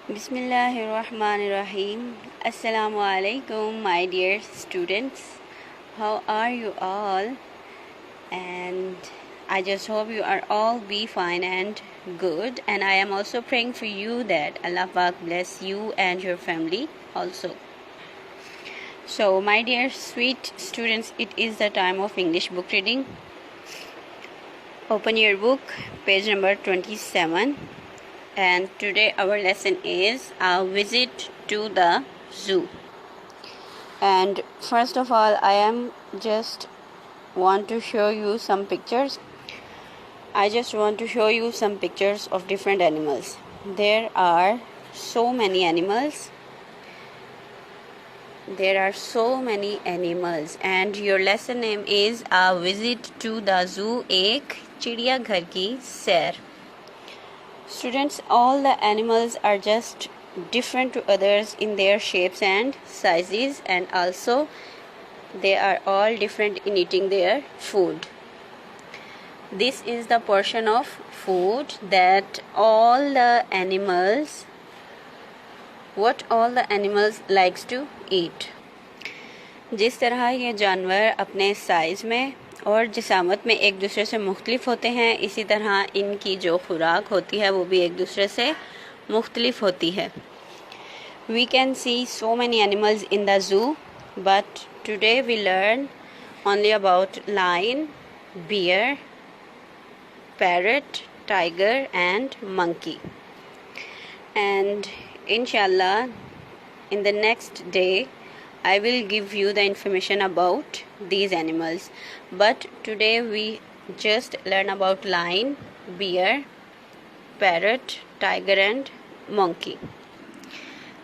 Bismillahirrahmanirrahim. Assalamu alaikum, my dear students. How are you all? And I just hope you are all be fine and good. And I am also praying for you that Allah Pak bless you and your family also. So, my dear sweet students, it is the time of English book reading. Open your book, page number 27. And today our lesson is a visit to the zoo. And first of all, I am just want to show you some pictures. I just want to show you some pictures of different animals. There are so many animals. There are so many animals, and your lesson name is a visit to the zoo. एक चिड़ियाघर की सैर. Students, all the animals are just different to others in their shapes and sizes, and also they are all different in eating their food. This is the portion of food that all the animals likes to eat. जिस तरह ये जानवर अपने size में और जिसामत में एक दूसरे से मुख्तलिफ होते हैं, इसी तरह इनकी जो खुराक होती है वो भी एक दूसरे से मुख्तलिफ होती है. We can see so many animals in the zoo, but today we learn only about lion, bear, parrot, tiger and monkey. And inshallah, in the next day I will give you the information about these animals, but today we just learn about lion, bear, parrot, tiger and monkey.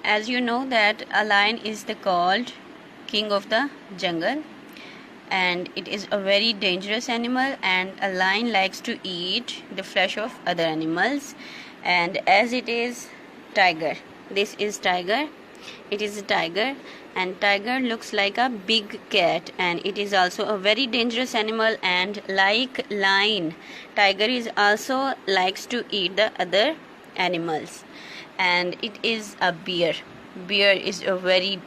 As you know that a lion is called king of the jungle, and it is a very dangerous animal, and a lion likes to eat the flesh of other animals. And as it is tiger, this is tiger, it is a tiger, and tiger looks like a big cat, and it is also a very dangerous animal. And like lion, tiger is also likes to eat the other animals. And it is a bear. Bear is a very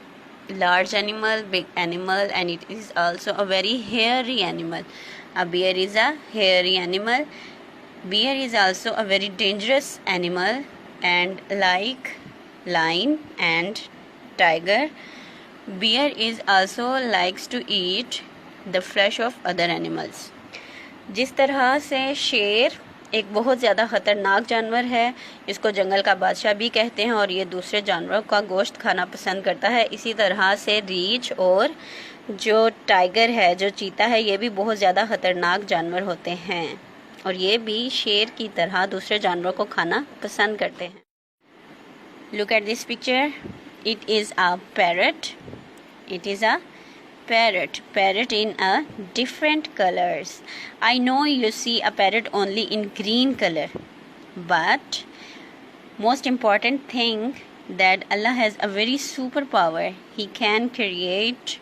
large animal, big animal, and it is also a very hairy animal. A bear is a hairy animal. Bear is also a very dangerous animal, and like lion and tiger, bear is also likes to eat the flesh of other animals. जिस तरह से शेर एक बहुत ज़्यादा ख़तरनाक जानवर है, इसको जंगल का बादशाह भी कहते हैं, और ये दूसरे जानवरों का गोश्त खाना पसंद करता है, इसी तरह से रीछ और जो टाइगर है, जो चीता है, ये भी बहुत ज़्यादा ख़तरनाक जानवर होते हैं, और ये भी शेर की तरह दूसरे जानवरों को खाना पसंद करते हैं. Look at this picture. It is a parrot. It is a parrot. Parrot in a different colors. I know you see a parrot only in green color, but most important thing that Allah has a very superpower. He can create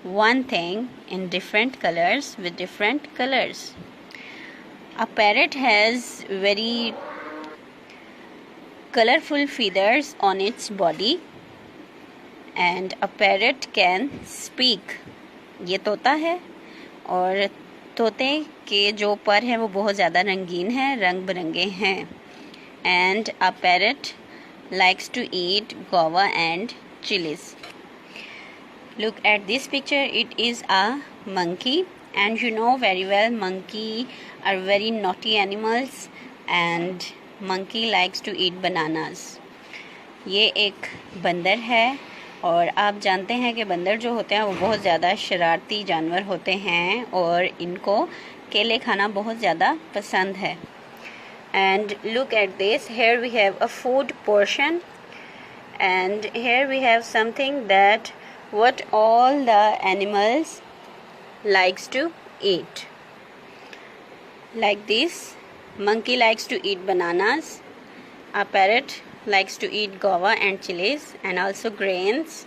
one thing in different colors with different colors. A parrot has very colorful feathers on its body, and a parrot can speak. ये तोता है, और तोते के जो पर हैं वो बहुत ज़्यादा रंगीन हैं, रंग बिरंगे हैं. And a parrot likes to eat guava and chilies. Look at this picture. It is a monkey, and you know very well monkey are very naughty animals, and monkey likes to eat bananas. ये एक बंदर है, और आप जानते हैं कि बंदर जो होते हैं वो बहुत ज़्यादा शरारती जानवर होते हैं, और इनको केले खाना बहुत ज़्यादा पसंद है. And look at this. Here we have a food portion, and here we have something that what all the animals likes to eat. Like this, monkey likes to eat bananas, a parrot likes to eat guava and chilies and also grains,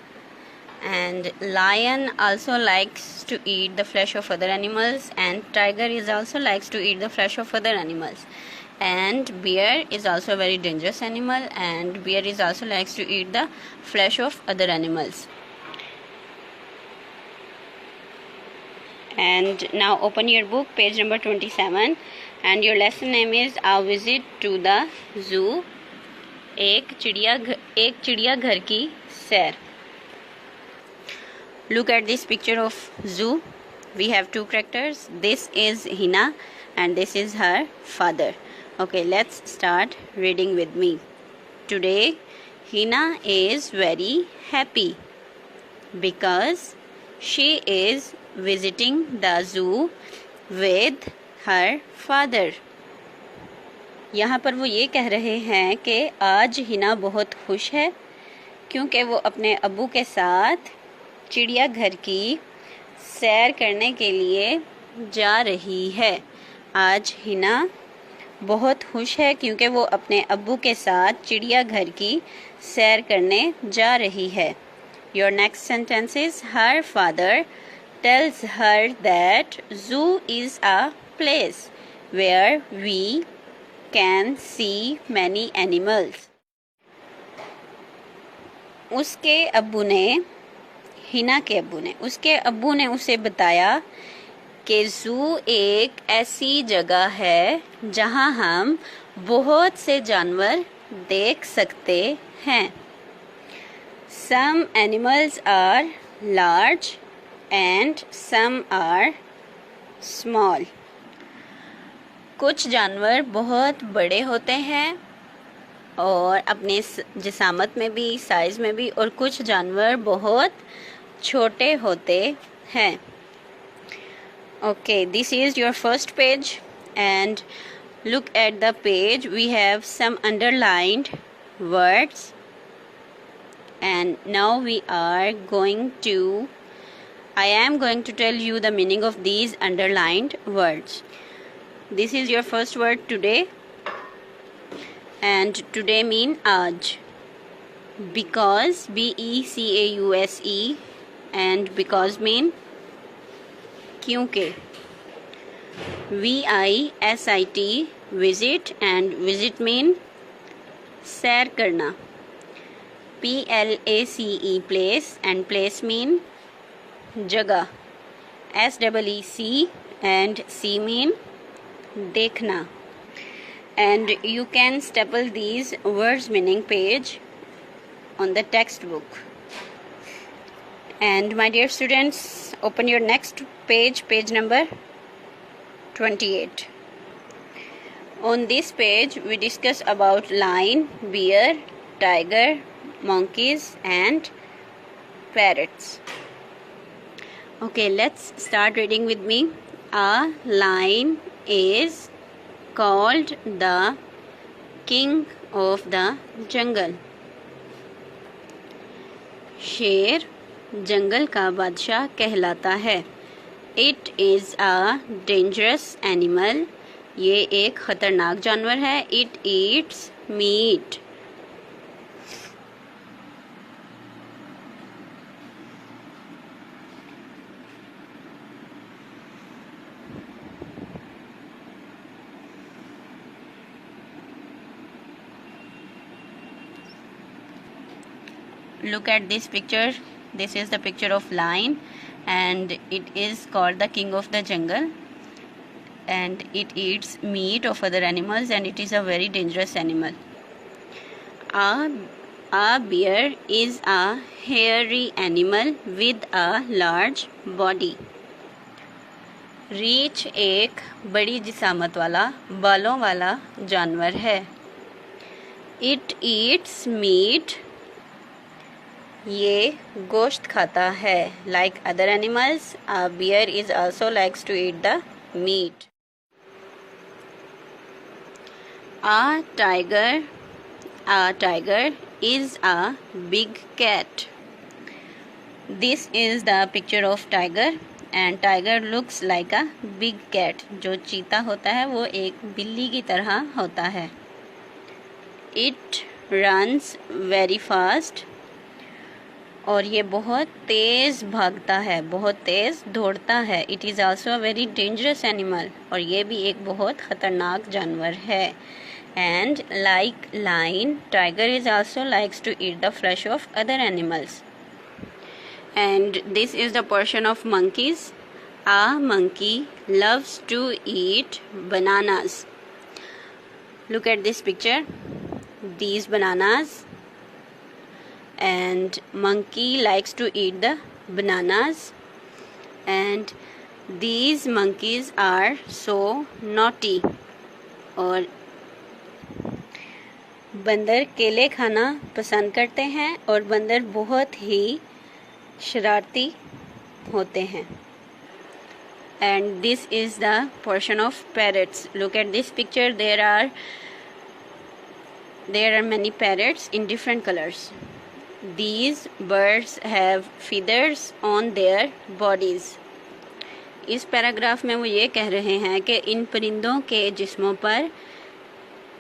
and lion also likes to eat the flesh of other animals, and tiger is also likes to eat the flesh of other animals. And bear is also a very dangerous animal, and bear is also likes to eat the flesh of other animals. And now open your book, page number 27, and your lesson name is A Visit to the Zoo. एक चिड़ियाघर की सैर. Look at this picture of zoo. We have two characters. This is Hina and this is her father. Okay, let's start reading with me. Today, Hina is very happy because she is visiting the zoo with her father. यहाँ पर वो ये कह रहे हैं कि आज हिना बहुत खुश है क्योंकि वो अपने अब्बू के साथ चिड़ियाघर की सैर करने के लिए जा रही है. आज हिना बहुत खुश है क्योंकि वो अपने अब्बू के साथ चिड़ियाघर की सैर करने जा रही है. Your next sentence is her father tells her that zoo is a place where we can see many animals. उसके अब्बू ने, हिना के अब्बू ने, उसके अब्बू ने उसे बताया कि ज़ू एक ऐसी जगह है जहां हम बहुत से जानवर देख सकते हैं. Some animals are large and some are small. कुछ जानवर बहुत बड़े होते हैं और अपने जिसामत में भी, साइज़ में भी, और कुछ जानवर बहुत छोटे होते हैं. Okay, this is your first page and look at the page. We have some underlined words and now I am going to tell you the meaning of these underlined words. This is your first word, today, and today mean आज. Because, BECAUSE, and because mean क्योंकि. VISIT, visit, and visit mean सैर करना. PLACE, place, and place mean जगह. SEEC and C mean देखना. And you can staple these words meaning page on the textbook. And my dear students, open your next page, page number 28. On this page we discuss about lion, bear, tiger, monkeys and parrots. Okay, let's start reading with me. A lion is called the king of the jungle. शेर जंगल का बादशाह कहलाता है. It is a dangerous animal. ये एक खतरनाक जानवर है. It eats meat. Look at this picture. This is the picture of lion and it is called the king of the jungle and it eats meat of other animals and it is a very dangerous animal. A bear is a hairy animal with a large body. रीछ एक बड़ी जिसामत वाला, बालों वाला जानवर है. It eats meat. ये गोश्त खाता है. Like other animals, a bear is also likes to eat the meat. A tiger is a big cat. This is the picture of tiger and tiger looks like a big cat. जो चीता होता है वो एक बिल्ली की तरह होता है. It runs very fast. और ये बहुत तेज़ भागता है, बहुत तेज़ दौड़ता है। It is also a very dangerous animal, और ये भी एक बहुत ख़तरनाक जानवर है। And like lion, tiger is also likes to eat the flesh of other animals. And this is the portion of monkeys. A monkey loves to eat bananas. Look at this picture. These bananas, and monkey likes to eat the bananas, and these monkeys are so naughty. और बंदर केले खाना पसंद करते हैं, और बंदर बहुत ही शरारती होते हैं। And this is the portion of parrots. Look at this picture. There are many parrots in different colors. These birds have feathers on their bodies. इस पैराग्राफ में वो ये कह रहे हैं कि इन परिंदों के जिस्मों पर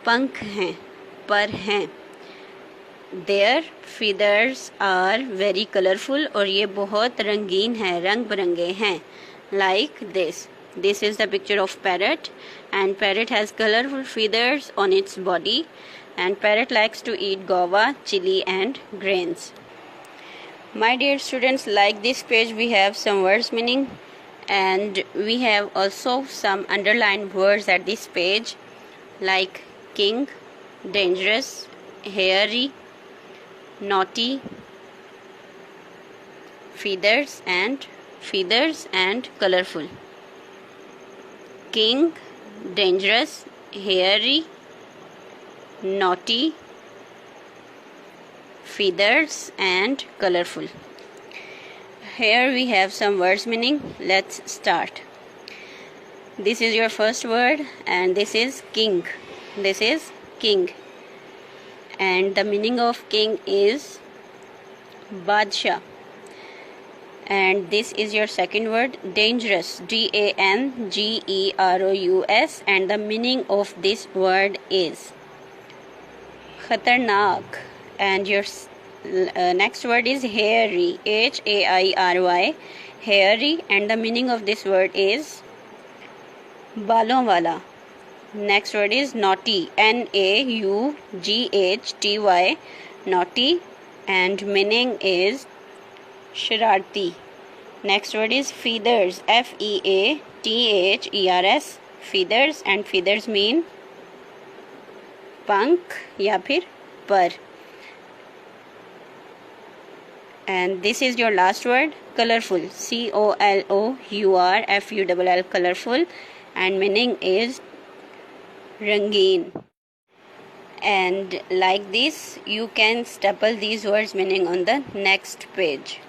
पंख हैं, पर हैं। Their feathers are very colorful, और ये बहुत रंगीन है, रंग बिरंगे हैं। Like this. This is the picture of parrot, and parrot has colorful feathers on its body, and parrot likes to eat guava, chili and grains. My dear students, like this page we have some words meaning, and we have also some underlined words at this page, like king, dangerous, hairy, naughty, feathers and colorful. King, dangerous, hairy, naughty, feathers and colorful. Here we have some words meaning. Let's start. This is your first word, and this is king. This is king, and the meaning of king is Badshah. And this is your second word, dangerous, dangerous, and the meaning of this word is khatarnak. And your next word is hairy, hairy, hairy, and the meaning of this word is balon wala. Next word is naughty, naughty, naughty, and meaning is शरारती. Next word is feathers, feathers, feathers, and feathers mean पंख या फिर पर. And this is your last word, colorful, colorful, colorful, and meaning is rangeen. And like this you can staple these words meaning on the next page.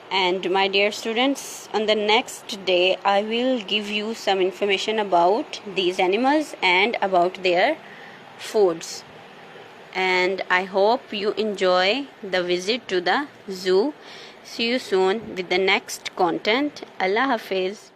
And my dear students, on the next day I will give you some information about these animals and about their foods. And I hope you enjoy the visit to the zoo. See you soon with the next content. Allah Hafiz.